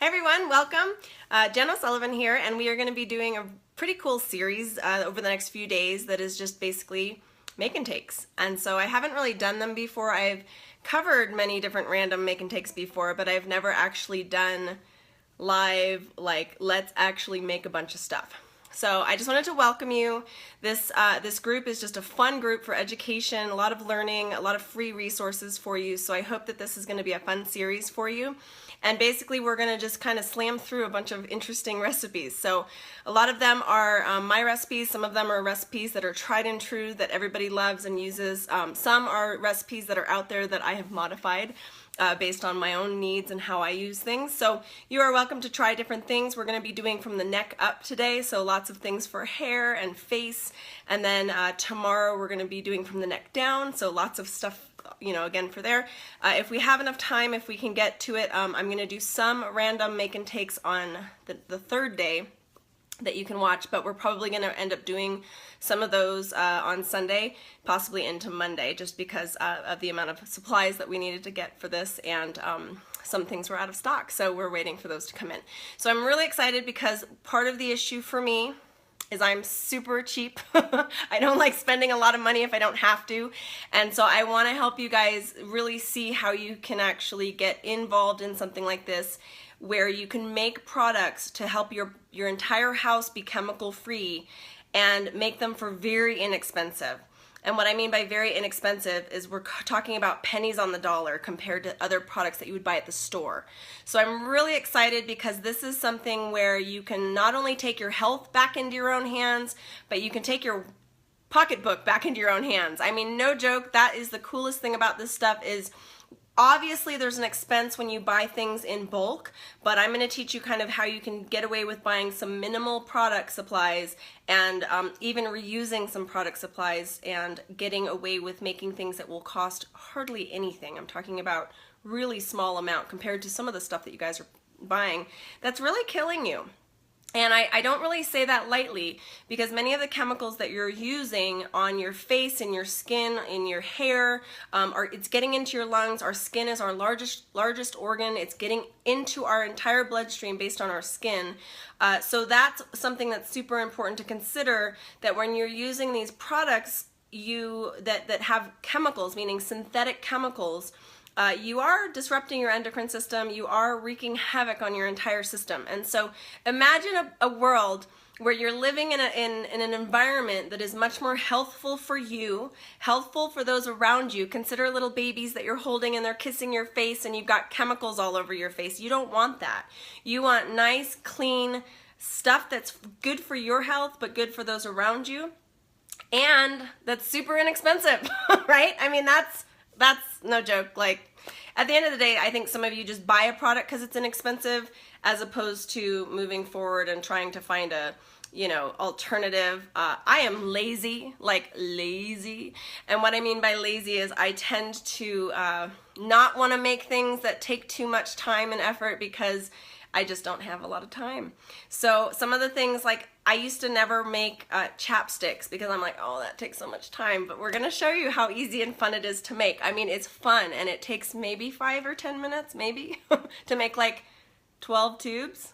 Hey everyone, welcome. Jen O'Sullivan here, and we are going to be doing a pretty cool series over the next few days that is just basically make and takes. And so I haven't really done them before. I've covered many different random make and takes before, but I've never actually done live, like, let's actually make a bunch of stuff. So I just wanted to welcome you. This group is just a fun group for education, a lot of learning, a lot of free resources for you. So I hope that this is going to be a fun series for you. And basically we're going to just kind of slam through a bunch of interesting recipes. So a lot of them are my recipes. Some of them are recipes that are tried and true that everybody loves and uses. Some are recipes that are out there that I have modified based on my own needs and how I use things. So you are welcome to try different things. We're going to be doing from the neck up today, so lots of things for hair and face. And then tomorrow we're going to be doing from the neck down, so lots of stuff, you know, again for there. If we have enough time, if we can get to it, I'm going to do some random make and takes on the third day that you can watch, but we're probably going to end up doing some of those on Sunday, possibly into Monday, just because of the amount of supplies that we needed to get for this, and some things were out of stock, so we're waiting for those to come in. So I'm really excited because part of the issue for me is I'm super cheap. I don't like spending a lot of money if I don't have to, and so I want to help you guys really see how you can actually get involved in something like this, where you can make products to help your entire house be chemical free and make them for very inexpensive. And what I mean by very inexpensive is we're talking about pennies on the dollar compared to other products that you would buy at the store. So I'm really excited because this is something where you can not only take your health back into your own hands, but you can take your pocketbook back into your own hands. I mean, no joke, that is the coolest thing about this stuff. Is obviously there's an expense when you buy things in bulk, but I'm going to teach you kind of how you can get away with buying some minimal product supplies and even reusing some product supplies and getting away with making things that will cost hardly anything. I'm talking about really small amount compared to some of the stuff that you guys are buying that's really killing you. And I don't really say that lightly, because many of the chemicals that you're using on your face, in your skin, in your hair, it's getting into your lungs. Our skin is our largest organ. It's getting into our entire bloodstream based on our skin. So that's something that's super important to consider, that when you're using these products that have chemicals, meaning synthetic chemicals, you are disrupting your endocrine system. You are wreaking havoc on your entire system. And so imagine a world where you're living in an environment that is much more healthful for you, healthful for those around you. Consider little babies that you're holding and they're kissing your face and you've got chemicals all over your face. You don't want that. You want nice, clean stuff that's good for your health, but good for those around you. And that's super inexpensive, right? I mean, that's no joke. Like, at the end of the day, I think some of you just buy a product because it's inexpensive, as opposed to moving forward and trying to find a, you know, alternative. I am lazy, like lazy. And what I mean by lazy is I tend to not want to make things that take too much time and effort because I just don't have a lot of time. So some of the things, like, I used to never make chapsticks because I'm like, oh, that takes so much time. But we're going to show you how easy and fun it is to make. I mean, it's fun, and it takes maybe 5 or 10 minutes, maybe, to make like 12 tubes.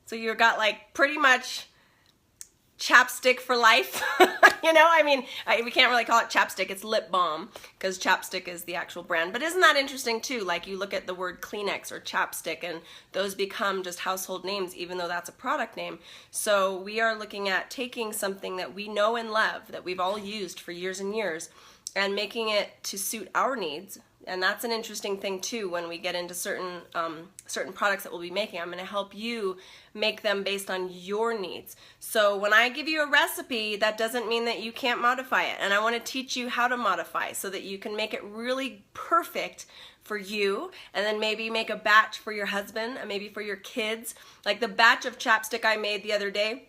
So you've got like pretty much chapstick for life. You know, I mean, we can't really call it chapstick, it's lip balm, because chapstick is the actual brand. But isn't that interesting too? Like, you look at the word Kleenex or chapstick and those become just household names, even though that's a product name. So we are looking at taking something that we know and love, that we've all used for years and years, and making it to suit our needs. And that's an interesting thing too when we get into certain products that we'll be making. I'm going to help you make them based on your needs. So when I give you a recipe, that doesn't mean that you can't modify it. And I want to teach you how to modify so that you can make it really perfect for you, and then maybe make a batch for your husband and maybe for your kids. Like the batch of chapstick I made the other day,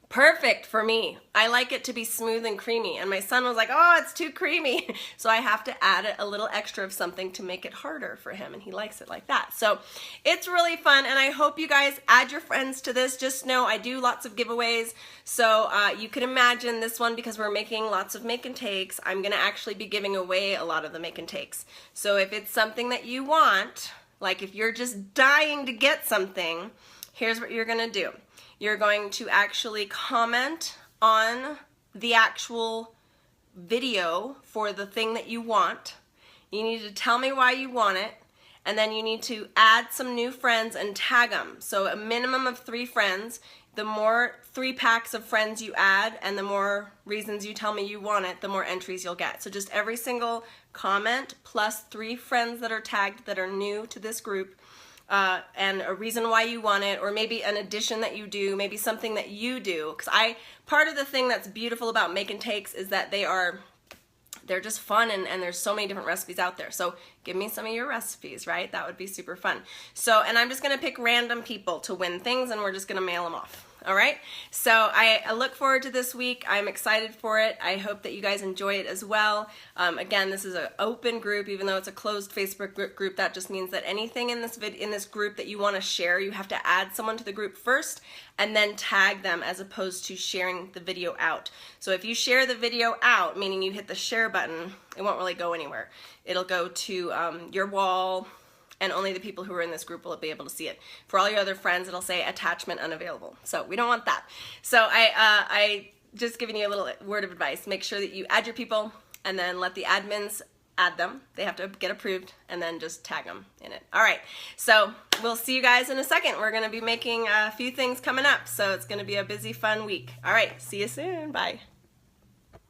perfect for me. I like it to be smooth and creamy, and my son was like, oh, it's too creamy. So I have to add a little extra of something to make it harder for him, and he likes it like that. So it's really fun, and I hope you guys add your friends to this. Just know I do lots of giveaways, so you can imagine this one, because we're making lots of make and takes, I'm gonna actually be giving away a lot of the make and takes. So if it's something that you want, Like if you're just dying to get something, here's what you're gonna do. You're going to actually comment on the actual video for the thing that you want. You need to tell me why you want it, and then you need to add some new friends and tag them. So a minimum of 3 friends. The more 3-packs of friends you add and the more reasons you tell me you want it, the more entries you'll get. So just every single comment plus 3 friends that are tagged that are new to this group, and a reason why you want it, or maybe an addition that you do, maybe something that you do. Because part of the thing that's beautiful about Make and Takes is that they're just fun, and there's so many different recipes out there. So give me some of your recipes, right? That would be super fun. So, and I'm just gonna pick random people to win things, and we're just gonna mail them off. All right, so I look forward to this week. I'm excited for it. I hope that you guys enjoy it as well. Again, this is an open group, even though it's a closed Facebook group. That just means that anything in this group that you want to share, you have to add someone to the group first and then tag them, as opposed to sharing the video out. So if you share the video out, meaning you hit the share button, it won't really go anywhere. It'll go to your wall, and only the people who are in this group will be able to see it. For all your other friends, it'll say attachment unavailable. So we don't want that. So I just giving you a little word of advice. Make sure that you add your people and then let the admins add them. They have to get approved, and then just tag them in it. All right, so we'll see you guys in a second. We're gonna be making a few things coming up, so it's gonna be a busy, fun week. All right, see you soon, bye.